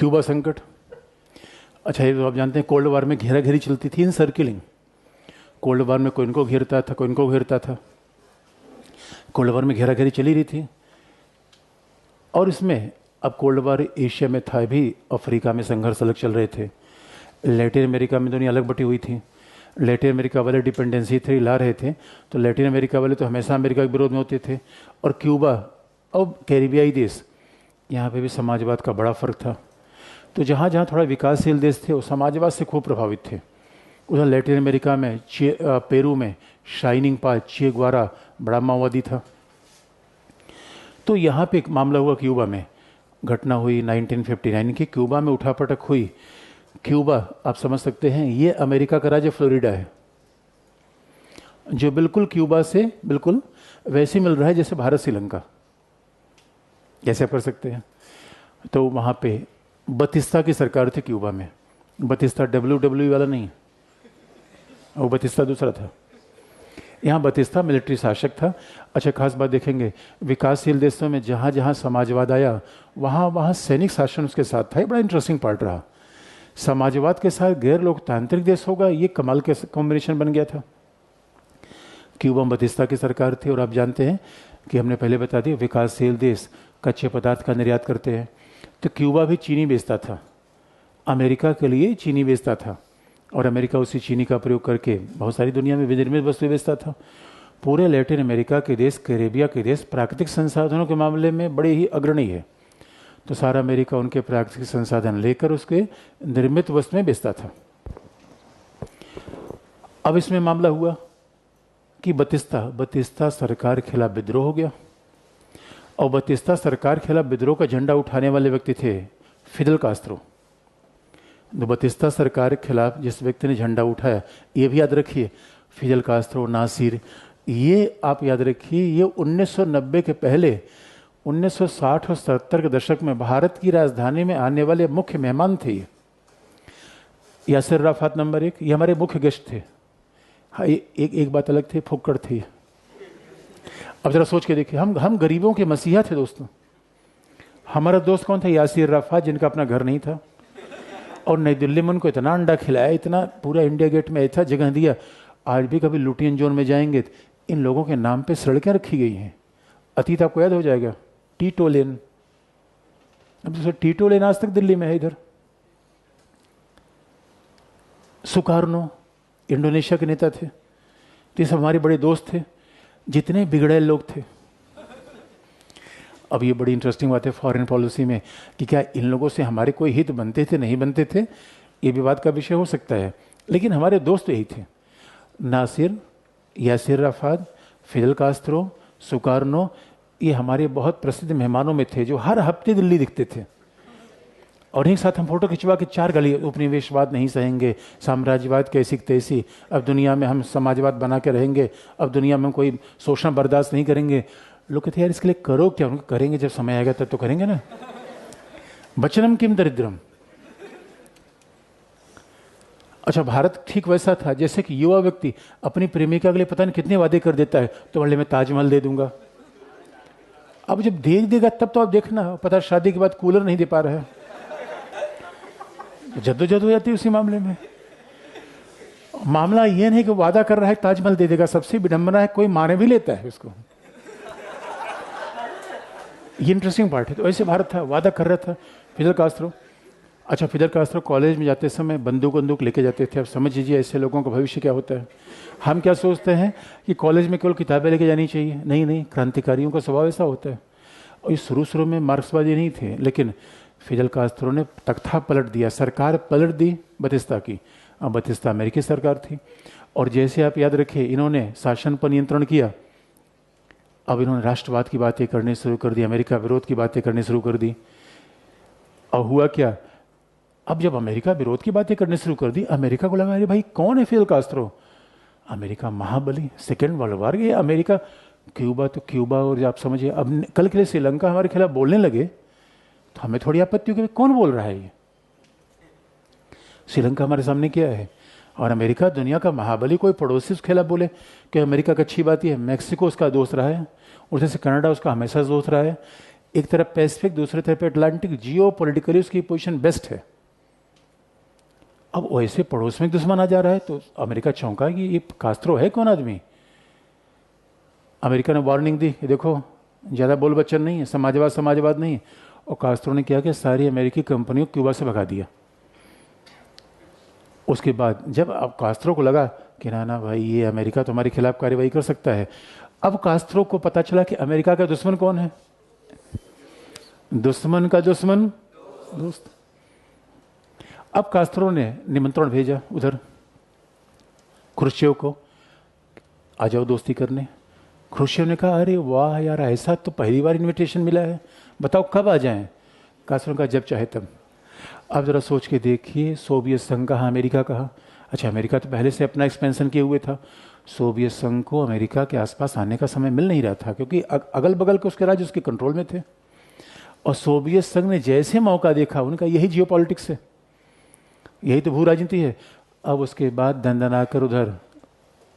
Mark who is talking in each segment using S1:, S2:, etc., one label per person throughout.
S1: Cuba संकट। अच्छा, ये तो आप जानते हैं कोल्ड वार में घेरा घेरी चलती थी, इन सर्किलिंग। कोल्ड वार में कोई इनको घेरता था, कोई इनको घेरता था। कोल्ड वार में घेरा घेरी चली रही थी। और इसमें अब कोल्ड वार एशिया में था भी, अफ्रीका में संघर्ष अलग चल रहे थे, लैटिन अमेरिका में दुनिया अलग बटी हुई थी। लैटिन अमेरिका वाले डिपेंडेंसी थ्री ला रहे थे, तो लैटिन अमेरिका वाले तो हमेशा अमेरिका के विरोध में होते थे। और क्यूबा और कैरिबियाई देश, यहाँ पे भी समाजवाद का बड़ा फर्क था। तो जहाँ जहाँ थोड़ा विकासशील देश थे वो समाजवाद से खूब प्रभावित थे। उधर लैटिन अमेरिका में पेरू में शाइनिंग पास चे ग्वारा बड़ा माओवादी था। तो यहाँ पे एक मामला हुआ क्यूबा में, घटना हुई 1959 की, क्यूबा में उठापटक हुई। क्यूबा आप समझ सकते हैं ये अमेरिका का राज्य फ्लोरिडा है, जो बिल्कुल क्यूबा से बिल्कुल वैसे मिल रहा है जैसे भारत श्रीलंका, कैसे आप कर सकते हैं। तो वहाँ पे बतिस्ता की सरकार थी क्यूबा में। बतिस्ता WWE वाला नहीं, वो बतिस्ता दूसरा था। यहाँ बतिस्ता मिलिट्री शासक था। अच्छा, खास बात देखेंगे, विकासशील देशों में जहाँ जहाँ समाजवाद आया वहाँ वहाँ सैनिक शासन उसके साथ था। ये बड़ा इंटरेस्टिंग पार्ट रहा। समाजवाद के साथ गैर लोकतांत्रिक देश होगा, ये कमाल के कॉम्बिनेशन बन गया था। क्यूबा बतिस्ता की सरकार थी। और आप जानते हैं कि हमने पहले बता दिया विकासशील देश कच्चे पदार्थ का निर्यात करते हैं, तो क्यूबा भी चीनी बेचता था, अमेरिका के लिए चीनी बेचता था, और अमेरिका उसी चीनी का प्रयोग करके बहुत सारी दुनिया में विनिर्मित वस्तुएं बेचता था। पूरे लैटिन अमेरिका के देश, कैरेबिया के देश प्राकृतिक संसाधनों के मामले में बड़े ही अग्रणी है। तो सारा अमेरिका उनके प्राकृतिक संसाधन लेकर उसके निर्मित वस्तुएं बेचता था। अब इसमें मामला हुआ कि बतिस्ता सरकार के खिलाफ विद्रोह हो गया। और बतिस्ता सरकार के खिलाफ विद्रोह का झंडा उठाने वाले व्यक्ति थे फिदेल कास्त्रो। तो बतिस्ता सरकार के खिलाफ जिस व्यक्ति ने झंडा उठाया, ये भी याद रखिए, फिदेल कास्त्रो, नासिर, ये आप याद रखिए, ये 1990 के पहले 1960 और 70 के दशक में भारत की राजधानी में आने वाले मुख्य मेहमान थे। यासिर अराफात नंबर 1, ये हमारे मुख्य गेस्ट थे। हाँ, एक बात अलग थी, फुक्कड़ थी। अब जरा सोच के देखिए, हम गरीबों के मसीहा थे दोस्तों। हमारा दोस्त कौन था? यासिर अराफात, जिनका अपना घर नहीं था, और नई दिल्ली में उनको इतना अंडा खिलाया, इतना पूरा इंडिया गेट में ऐसा जगह दिया। आज भी कभी लुटियन जोन में जाएंगे तो इन लोगों के नाम पे सड़कें रखी गई हैं। अतीत आपको याद हो जाएगा, टीटो लेन। अब जैसे टीटो लेन आज तक दिल्ली में है। इधर सुकार्नो इंडोनेशिया के नेता थे। तो ये सब हमारे बड़े दोस्त थे, जितने बिगड़े लोग थे। अब ये बड़ी इंटरेस्टिंग बात है फॉरेन पॉलिसी में कि क्या इन लोगों से हमारे कोई हित बनते थे, नहीं बनते थे, ये विवाद का विषय हो सकता है, लेकिन हमारे दोस्त यही थे। Nasser, Yasser Arafat, Fidel Castro, Sukarno, ये हमारे बहुत प्रसिद्ध मेहमानों में थे, जो हर हफ्ते दिल्ली दिखते थे। और एक साथ हम फोटो खिंचवा के 4 गाली, उपनिवेशवाद नहीं सहेंगे, साम्राज्यवाद कैसी तैसी, अब दुनिया में हम समाजवाद बना के रहेंगे, अब दुनिया में कोई शोषण बर्दाश्त नहीं करेंगे। लोग कहते यार इसके लिए करो क्या? उनको करेंगे, जब समय आएगा तब तो करेंगे ना। वचनम किम दरिद्रम। अच्छा, भारत ठीक वैसा था जैसे कि युवा व्यक्ति अपनी प्रेमिका के लिए पता नहीं कितने वादे कर देता है, तो बदले में ताजमहल दे दूंगा। अब जब दे देगा तब तो आप देखना, पता शादी के बाद कूलर नहीं दे पा रहा है, जद्दोजहद हो जाती है उसी मामले में। मामला यह नहीं कि वादा कर रहा है ताजमहल दे देगा, सबसे विडंबना है कोई माने भी लेता है उसको। ये इंटरेस्टिंग पार्ट है। तो ऐसे भारत था, वादा कर रहा था। फिदेल कास्त्रो, अच्छा फिदेल कास्त्रो कॉलेज में जाते समय बंदूक लेके जाते थे। अब समझ लीजिए ऐसे लोगों का भविष्य क्या होता है। हम क्या सोचते हैं कि कॉलेज में केवल किताबें लेके जानी चाहिए, नहीं, क्रांतिकारियों का स्वभाव ऐसा होता है। और ये शुरू में मार्क्सवादी नहीं थे, लेकिन फिदेल कास्त्रो ने तख्ता पलट दिया, सरकार पलट दी बतिस्ता की। बतिस्ता अमेरिकी सरकार थी, और जैसे आप याद रखें इन्होंने शासन पर नियंत्रण किया। अब इन्होंने राष्ट्रवाद की बातें करनी शुरू कर दी, अमेरिका विरोध की बातें करनी शुरू कर दी। और हुआ क्या, अब जब अमेरिका विरोध की बातें करनी शुरू कर दी, अमेरिका को लगा अरे भाई कौन है फिदेल कास्त्रो? अमेरिका महाबली, सेकेंड वर्ल्ड वॉर गया अमेरिका। क्यूबा तो क्यूबा, और आप समझिए अब कल के लिए श्रीलंका हमारे खिलाफ बोलने लगे तो हमें थोड़ी आपत्ति होगी, कौन बोल रहा है ये? श्रीलंका हमारे सामने क्या है? और अमेरिका दुनिया का महाबली, कोई पड़ोसी उसके खिलाफ बोले कि अमेरिका का अच्छी बात यह है, मैक्सिको उसका दोस्त रहा है, उधर से कनाडा उसका हमेशा दोस्त रहा है, एक तरफ पैसिफिक, दूसरी तरफ अटलांटिक, जियो पॉलिटिकली उसकी पोजीशन बेस्ट है। अब वैसे पड़ोस में दुश्मन आ जा रहा है तो अमेरिका चौंका कि ये कास्त्रो है कौन आदमी। अमेरिका ने वार्निंग दी कि देखो ज़्यादा बोल बच्चन नहीं है, समाजवाद नहीं है। और कास्त्रो ने क्या कि सारी अमेरिकी कंपनियों क्यूबा से भगा दिया। उसके बाद जब अब कास्त्रो को लगा कि ना भाई ये अमेरिका तुम्हारे खिलाफ कार्रवाई कर सकता है, अब कास्त्रो को पता चला कि अमेरिका का दुश्मन कौन है, दुश्मन का दुश्मन दोस्त। अब कास्त्रो ने निमंत्रण भेजा उधर क्रुश्चेव को, आ जाओ दोस्ती करने। क्रुश्चेव ने कहा अरे वाह यार, ऐसा तो पहली बार इनविटेशन मिला है, बताओ कब आ जाएं। कास्त्रो ने कहा जब चाहे तब। अब जरा सोच के देखिए, सोवियत संघ कहा, अमेरिका कहा। अच्छा, अमेरिका तो पहले से अपना एक्सपेंशन किए हुए था, सोवियत संघ को अमेरिका के आसपास आने का समय मिल नहीं रहा था क्योंकि अगल बगल के उसके राज्य उसके कंट्रोल में थे। और सोवियत संघ ने जैसे मौका देखा, उनका यही जियो पॉलिटिक्स है, यही तो भू राजनीति है। अब उसके बाद दंदनाकर उधर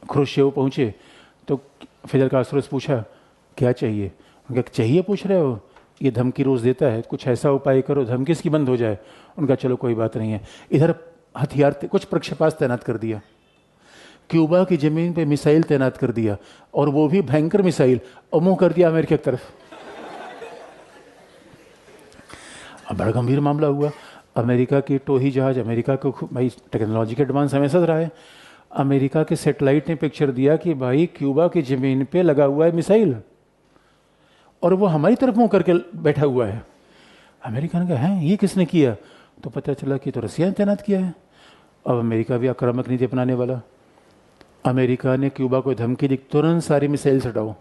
S1: क्रुश्चेव पहुंचे तो फिदेल कास्त्रो से पूछा क्या चाहिए। उनका चाहिए पूछ रहे हो, ये धमकी रोज देता है, कुछ ऐसा उपाय करो धमकी इसकी बंद हो जाए। उनका चलो कोई बात नहीं है। इधर हथियार कुछ प्रक्षेपास्त्र तैनात कर दिया, क्यूबा की जमीन पे मिसाइल तैनात कर दिया, और वो भी भयंकर मिसाइल, और मुंह कर दिया अमेरिका की तरफ। अब बड़ा गंभीर मामला हुआ। अमेरिका की टोही जहाज, अमेरिका को भाई टेक्नोलॉजी के एडवांस हमेशा रहा है, अमेरिका के सैटेलाइट ने पिक्चर दिया कि भाई क्यूबा की जमीन पे लगा हुआ है मिसाइल और वो हमारी तरफ मुंह करके बैठा हुआ है। अमेरिका ने कहा है ये किसने किया, तो पता चला कि तो रसिया ने तैनात किया है। अब अमेरिका भी आक्रामक नीति अपनाने वाला। अमेरिका ने क्यूबा को धमकी दी, तुरंत सारी मिसाइल हटाओ,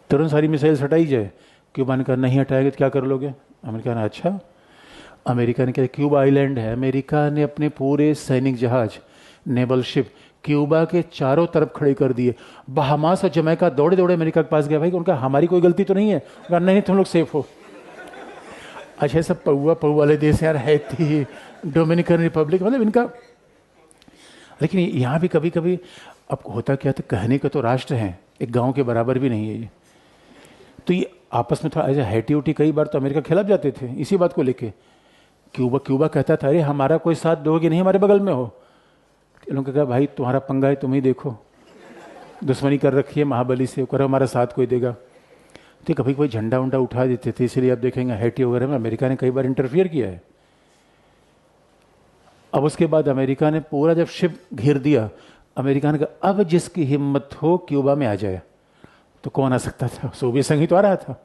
S1: तुरंत सारी मिसाइल हटाई जाए। क्यूबा ने कहा नहीं हटाएंगे तो क्या कर लोगे। अमेरिका ने अच्छा, अमेरिका ने कहा क्यूबा आइलैंड है, अमेरिका ने अपने पूरे सैनिक जहाज, नेवल शिप क्यूबा के चारों तरफ खड़े कर दिए। बहामास और जमैका दौड़े दौड़े अमेरिका के पास गया, भाई उनका हमारी कोई गलती तो नहीं है। कहा नहीं तुम लोग सेफ हो। अच्छा, सब पौवा वाले देश यार, हैती, डोमिनिकन रिपब्लिक, मतलब इनका। लेकिन यहाँ भी कभी कभी अब होता क्या था, कहने का तो राष्ट्र हैं, एक गांव के बराबर भी नहीं है ये। तो ये आपस में थोड़ा ऐसा हैटी उटी कई बार तो अमेरिका खिलाफ जाते थे इसी बात को लेके। क्यूबा कहता था अरे हमारा कोई साथ दोगे नहीं, हमारे बगल में हो। इन लोगों ने कहा भाई तुम्हारा पंगा है, तुम ही देखो, दुश्मनी कर रखी है महाबली से, करो हमारा साथ कोई देगा। तो कभी कोई झंडा उंडा उठा देते थे, इसलिए आप देखेंगे हैटी वगैरह में अमेरिका ने कई बार इंटरफियर किया है। अब उसके बाद अमेरिका ने पूरा जब शिप घेर दिया, अमेरिका ने कहा अब जिसकी हिम्मत हो क्यूबा में आ जाए। तो कौन आ सकता था, सोवियत संघ ही तो आ रहा था,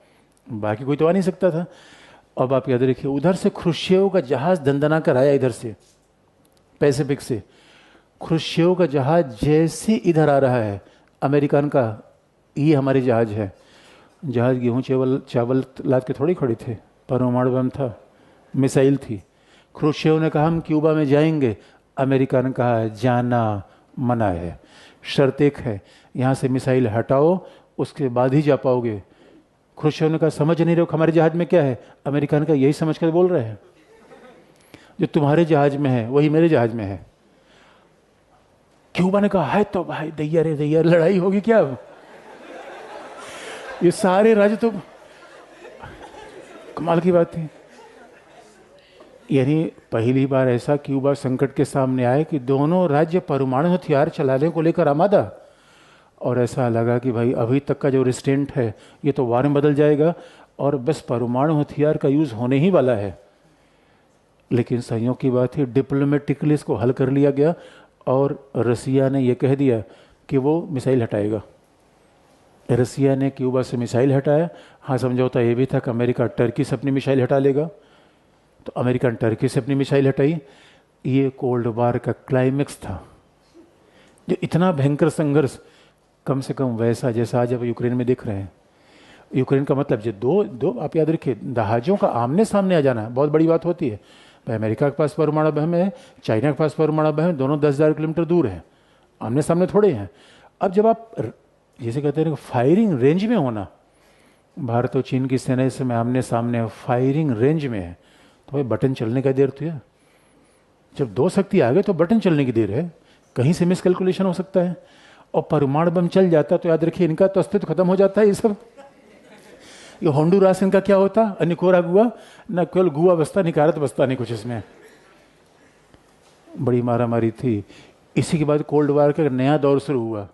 S1: बाकी कोई तो आ नहीं सकता था। अब आप याद रखिए, उधर से क्रुश्चेव का जहाज दंदना कर आया, इधर से पैसिफिक से। क्रुश्चेव का जहाज जैसे इधर आ रहा है, अमेरिकन का ये हमारे जहाज है। जहाज गेहूं चावल लाद के थोड़ी खड़े थे, परमाणु बम था, मिसाइल थी। क्रुश्चेव ने कहा हम क्यूबा में जाएंगे, अमेरिका ने कहा जाना मना है, शर्त एक है, यहाँ से मिसाइल हटाओ उसके बाद ही जा पाओगे। क्रुश्चेव ने कहा समझ नहीं रहे हो हमारे जहाज में क्या है। अमेरिका ने कहा यही समझ कर बोल रहे हैं, जो तुम्हारे जहाज में है वही मेरे जहाज में है। क्यूबा ने कहा है तो भाई दैया रे दैया, लड़ाई होगी क्या। ये सारे राज्य तो कमाल की बात थी। यानी पहली बार ऐसा क्यूबा संकट के सामने आए कि दोनों राज्य परमाणु हथियार चलाने को लेकर आमादा, और ऐसा लगा कि भाई अभी तक का जो रिस्टेंट है ये तो वार में बदल जाएगा और बस परमाणु हथियार का यूज़ होने ही वाला है। लेकिन संयोग की बात है, डिप्लोमेटिकली इसको हल कर लिया गया और रसिया ने यह कह दिया कि वो मिसाइल हटाएगा। रसिया ने क्यूबा से मिसाइल हटाया। हाँ, समझौता ये भी था कि अमेरिका टर्की से अपनी मिसाइल हटा लेगा, तो अमेरिका ने टर्की से अपनी मिसाइल हटाई। ये कोल्ड वार का क्लाइमेक्स था, जो इतना भयंकर संघर्ष कम से कम वैसा जैसा आज अब यूक्रेन में देख रहे हैं। यूक्रेन का मतलब जो दो आप याद रखिए, जहाज़ों का आमने सामने आ जाना बहुत बड़ी बात होती है। भाई अमेरिका के पास परमाणु बम है, चाइना के पास परमाणु बम है, दोनों 10,000 किलोमीटर दूर हैं, आमने सामने थोड़े हैं। अब जब आप जैसे कहते हैं फायरिंग रेंज में होना, भारत और चीन की सेना इस समय आमने सामने फायरिंग रेंज में है, तो भाई बटन चलने का देर तो है। जब दो शक्ति आ गए तो बटन चलने की देर है, कहीं से मिसकैलकुलेशन हो सकता है। और परमाणु बम चल जाता तो याद रखिए इनका तो अस्तित्व खत्म हो जाता है। ये सब ये होंडुरास इनका क्या होता, निकोरागुआ, न केवल गुआ बसता, निकारत बसता नहीं कुछ इसमें। बड़ी मारामारी थी। इसी के बाद कोल्ड वार का नया दौर शुरू हुआ।